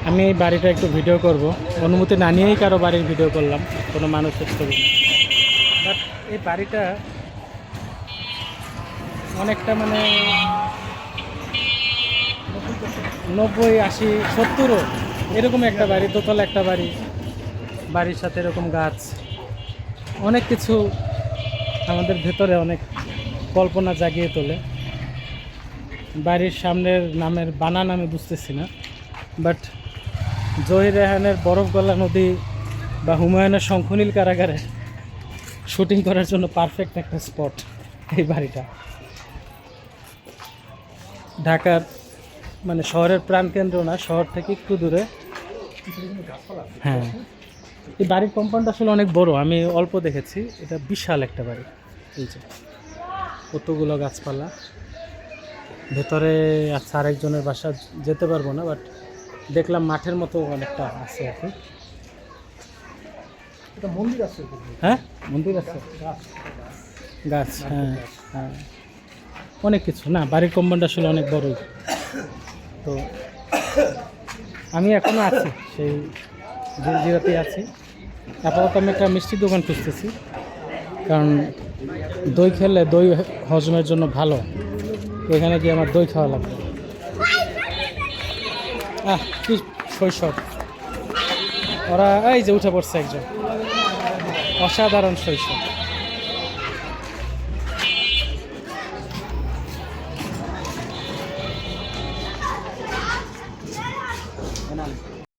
আমি এই বাড়িটা একটু ভিডিও করব, অনুমতি না নিয়েই কারো বাড়ির ভিডিও করলাম, কোনো মানুষের ছবি না। বাট এই বাড়িটা অনেকটা মানে 90, 80, 70 এরকম একটা বাড়ি, দোতলা একটা বাড়ি, বাড়ির সাথে এরকম গাছ, অনেক কিছু আমাদের ভেতরে অনেক কল্পনা জাগিয়ে তোলে। বাড়ির সামনের নামের বানান আমি বুঝতেছি না, বাট জহির রেহানের বরফ গলা নদী বা হুমায়ুনের শঙ্খনীল কারাগারে শুটিং করার জন্য পারফেক্ট একটা স্পট এই বাড়িটা। ঢাকার মানে শহরের প্রাণকেন্দ্র না, শহর থেকে একটু দূরে। হ্যাঁ, এই বাড়ির কম্পাউন্ড আসলে অনেক বড়, আমি অল্প দেখেছি, এটা বিশাল একটা বাড়ি। এই যে কতগুলো গাছপালা, ভেতরে আচ্ছা আরেকজনের বাসা যেতে পারবো না, বাট দেখলাম মাঠের মতো অনেকটা আছে আর কি। এটা মন্দির আছে। হ্যাঁ, মন্দির আছে, গাছ, হ্যাঁ হ্যাঁ, অনেক কিছু না। বাড়ির কম্পাউন্ড আসলে অনেক বড়ই। তো আমি এখনও আছি, সেই জিরাতেই আছি। আপাতত আমি একটা মিষ্টির দোকান খুঁজতেছি, কারণ দই খেলে দই হজমের জন্য ভালো। ওইখানে গিয়ে আমার দই খাওয়া লাগবে। কি শৈশব! ওরা এই যে উঠে পড়ছে একজন, অসাধারণ শৈশব।